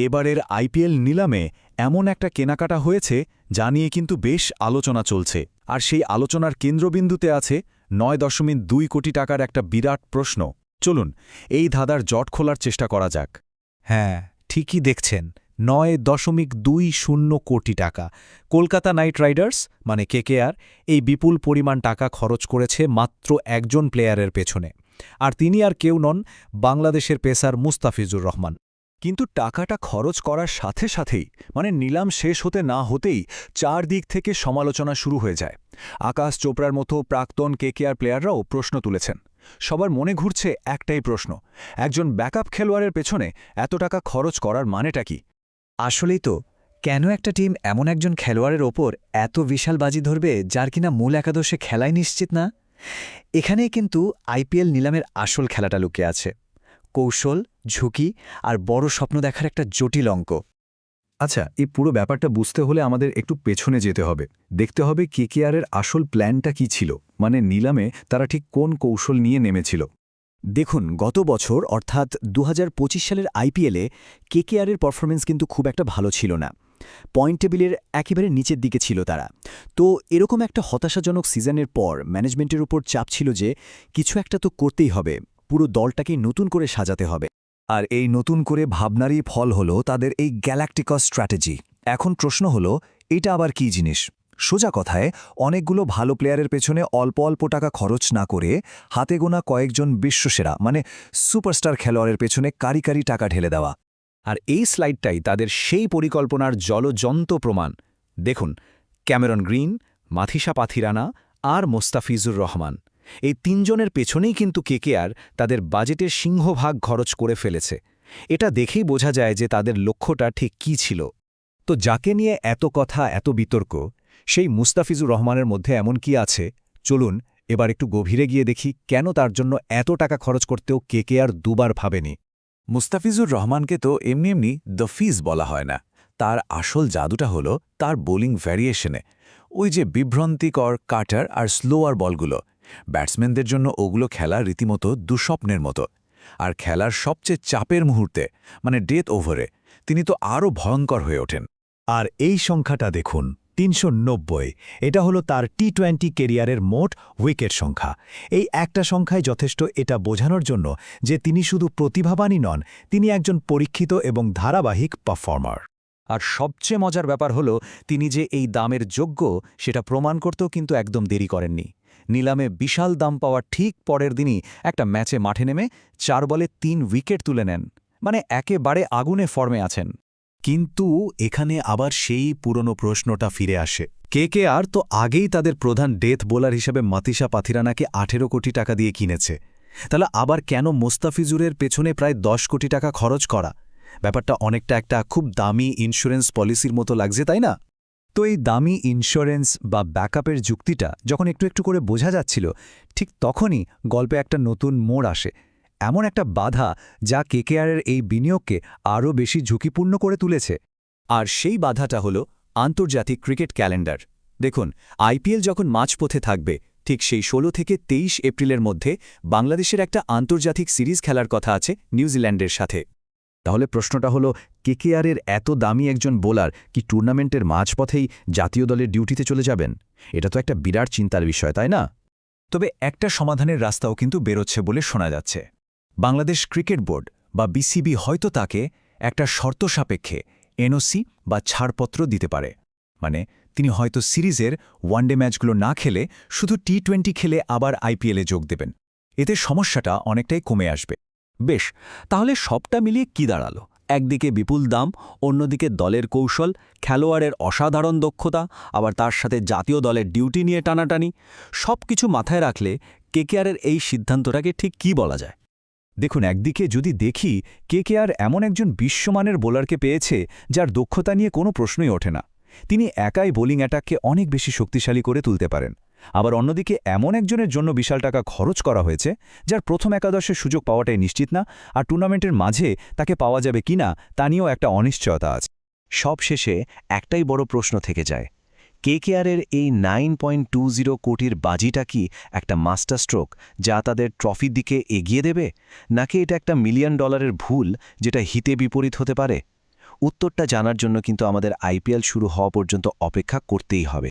এবারের আইপিএল নিলামে এমন একটা কেনাকাটা হয়েছে যা নিয়ে কিন্তু বেশ আলোচনা চলছে, আর সেই আলোচনার কেন্দ্রবিন্দুতে আছে ৯.২ কোটি টাকার একটা বিরাট প্রশ্ন। চলুন এই ধাঁধার জট খোলার চেষ্টা করা যাক। হ্যাঁ, ঠিকই দেখছেন, ৯.২০ কোটি টাকা। কলকাতা নাইট রাইডার্স মানে কেকেআর এই বিপুল পরিমাণ টাকা খরচ করেছে মাত্র একজন প্লেয়ারের পেছনে, আর তিনি আর কেউ নন, বাংলাদেশের পেসার মুস্তাফিজুর রহমান। কিন্তু টাকাটা খরচ করার সাথে সাথেই নিলাম শেষ হতে না হতেই চারদিক থেকে সমালোচনা শুরু হয়ে যায়। আকাশ চোপড়ার মতো প্রাক্তন কেকেআর প্লেয়াররাও প্রশ্ন তুলেছেন। সবার মনে ঘুরছে একটাই প্রশ্ন, একজন ব্যাকআপ খেলোয়াড়ের পেছনে এত টাকা খরচ করার মানেটা কি? আসলেই তো, কেন একটা টিম এমন একজন খেলোয়াড়ের ওপর এত বিশাল বাজি ধরবে যার কিনা মূল একাদশে খেলাই নিশ্চিত না? এখানেই কিন্তু আইপিএল নিলামের আসল খেলাটা লুকিয়ে আছে। কৌশল, ঝুঁকি আর বড় স্বপ্ন দেখার একটা জটিল অঙ্ক। আচ্ছা, এই পুরো ব্যাপারটা বুঝতে হলে আমাদের একটু পেছনে যেতে হবে, দেখতে হবে কেকেআরের আসল প্ল্যানটা কি ছিল, নিলামে তারা ঠিক কোন কৌশল নিয়ে নেমেছিল। দেখুন, গত বছর অর্থাৎ ২০২৫ সালের আইপিএলে কেকেআরের পারফরমেন্স কিন্তু খুব একটা ভালো ছিল না। পয়েন্ট টেবিলের একেবারে নিচের দিকে ছিল তারা। তো এরকম একটা হতাশাজনক সিজনের পর ম্যানেজমেন্টের উপর চাপ ছিল যে কিছু একটা তো করতেই হবে, পুরো দলটাকে নতুন করে সাজাতে হবে। আর এই নতুন করে ভাবনারই ফল হলো তাদের এই গ্যালাক্টিকাস স্ট্র্যাটেজি। এখন প্রশ্ন হলো, এটা আবার কী জিনিস? সোজা কথায়, অনেকগুলো ভালো প্লেয়ারের পেছনে অল্প অল্প টাকা খরচ না করে হাতে গোনা কয়েকজন বিশ্বসেরা সুপারস্টার খেলোয়াড়ের পেছনে কারি কারি টাকা ঢেলে দেওয়া। আর এই স্লাইডটাই তাদের সেই পরিকল্পনার জলজন্ত প্রমাণ। দেখুন, ক্যামেরন গ্রিন, মাথিসা পাথিরানা আর মোস্তাফিজুর রহমান, এই তিনজনের পেছনেই কিন্তু কেকেআর তাদের বাজেটের সিংহভাগ খরচ করে ফেলেছে। এটা দেখেই বোঝা যায় যে তাদের লক্ষ্যটা ঠিক কী ছিল। তো যাকে নিয়ে এত কথা, এত বিতর্ক, সেই মুস্তাফিজুর রহমানের মধ্যে এমন কি আছে? চলুন এবার একটু গভীরে গিয়ে দেখি কেন তার জন্য এত টাকা খরচ করতেও কেকেআর দুবার ভাবেনি। মুস্তাফিজুর রহমানকে তো এমনি এমনি দ্য ফিজ বলা হয় না। তার আসল জাদুটা হলো তার বোলিং ভ্যারিয়েশনে। ওই যে বিভ্রান্তিকর কাটার আর স্লোয়ার বলগুলো, ব্যাটসম্যানদের জন্য ওগুলো খেলা রীতিমতো দুঃস্বপ্নের মতো। আর খেলার সবচেয়ে চাপের মুহূর্তে ডেথ ওভারে তিনি তো আরও ভয়ঙ্কর হয়ে ওঠেন। আর এই সংখ্যাটা দেখুন, ৩৯০। এটা হলো তার টি-20 কেরিয়ারের মোট উইকেট সংখ্যা। এই একটা সংখ্যায় যথেষ্ট এটা বোঝানোর জন্য যে তিনি শুধু প্রতিভাবানই নন, তিনি একজন পরীক্ষিত এবং ধারাবাহিক পারফর্মার। আর সবচেয়ে মজার ব্যাপার হলো, তিনি যে এই দামের যোগ্য সেটা প্রমাণ করতেও কিন্তু একদম দেরি করেননি। নিলামে বিশাল দাম পাওয়ার ঠিক পরের দিনই একটা ম্যাচে মাঠে নেমে ৪ বলে ৩ উইকেট তুলে নেন। একেবারে আগুনে ফর্মে আছেন। কিন্তু এখানে আবার সেই পুরনো প্রশ্নটা ফিরে আসে। কেকেআর তো আগেই তাদের প্রধান ডেথ বোলার হিসেবে মাথিসা পাথিরানাকে ১৮ কোটি টাকা দিয়ে কিনেছে। তাহলে আবার কেন মোস্তাফিজুরের পেছনে প্রায় ১০ কোটি টাকা খরচ করা? ব্যাপারটা অনেকটা একটা খুব দামি ইন্স্যুরেন্স পলিসির মতো লাগছে, তাই না? তো এই দামি ইন্স্যুরেন্স বা ব্যাকআপের যুক্তিটা যখন একটু একটু করে বোঝা যাচ্ছিল, ঠিক তখনই গল্পে একটা নতুন মোড় আসে। এমন একটা বাধা যা কেকেআরের এই বিনিয়োগকে আরও বেশি ঝুঁকিপূর্ণ করে তুলেছে। আর সেই বাধাটা হলো আন্তর্জাতিক ক্রিকেট ক্যালেন্ডার। দেখুন, আইপিএল যখন মাঝপথে থাকবে, ঠিক সেই ১৬ থেকে ২৩ এপ্রিলের মধ্যে বাংলাদেশের একটা আন্তর্জাতিক সিরিজ খেলার কথা আছে নিউজিল্যান্ডের সাথে। তাহলে প্রশ্নটা হলো, কেকেআরের এত দামি একজন বোলার কি টুর্নামেন্টের মাঝপথেই জাতীয় দলের ডিউটিতে চলে যাবেন? এটা তো একটা বিরাট চিন্তার বিষয়, তাই না? তবে একটা সমাধানের রাস্তাও কিন্তু বেরোচ্ছে বলে শোনা যাচ্ছে। বাংলাদেশ ক্রিকেট বোর্ড বা বিসিবি হয়তো তাকে একটা শর্ত সাপেক্ষে এনওসি বা ছাড়পত্র দিতে পারে। তিনি হয়তো সিরিজের ওয়ানডে ম্যাচগুলো না খেলে শুধু টি-20 খেলে আবার আইপিএলে যোগ দেবেন। এতে সমস্যাটা অনেকটাই কমে আসবে। বেশ, তাহলে সবটা মিলিয়ে কি দাঁড়ালো? একদিকে বিপুল দাম, অন্যদিকে দলের কৌশল, খেলোয়াড়ের অসাধারণ দক্ষতা, আবার তার সাথে জাতীয় দলের ডিউটি নিয়ে টানাটানি। সব কিছু মাথায় রাখলে কেকেআরের এই সিদ্ধান্তটাকে ঠিক কি বলা যায়? দেখুন, একদিকে যদি দেখি, কেকেআর এমন একজন বিশ্বমানের বোলারকে পেয়েছে যার দক্ষতা নিয়ে কোনো প্রশ্নই ওঠে না। তিনি একাই বোলিং অ্যাটাককে অনেক বেশি শক্তিশালী করে তুলতে পারেন। আবার অন্যদিকে এমন একজনের জন্য বিশাল টাকা খরচ করা হয়েছে যার প্রথম একাদশের সুযোগ পাওয়াটাই নিশ্চিত না, আর টুর্নামেন্টের মাঝে তাকে পাওয়া যাবে কিনা তা নিয়েও একটা অনিশ্চয়তা আছে। সবশেষে একটাই বড় প্রশ্ন থেকে যায়, কেকেআরের এই 9.20 কোটির বাজিটা কি একটা মাস্টার স্ট্রোক যা তাদের ট্রফির দিকে এগিয়ে দেবে, নাকি এটা একটা $1 মিলিয়ন ভুল যেটা হিতে বিপরীত হতে পারে? উত্তরটা জানার জন্য কিন্তু আমাদের আইপিএল শুরু হওয়া পর্যন্ত অপেক্ষা করতেই হবে।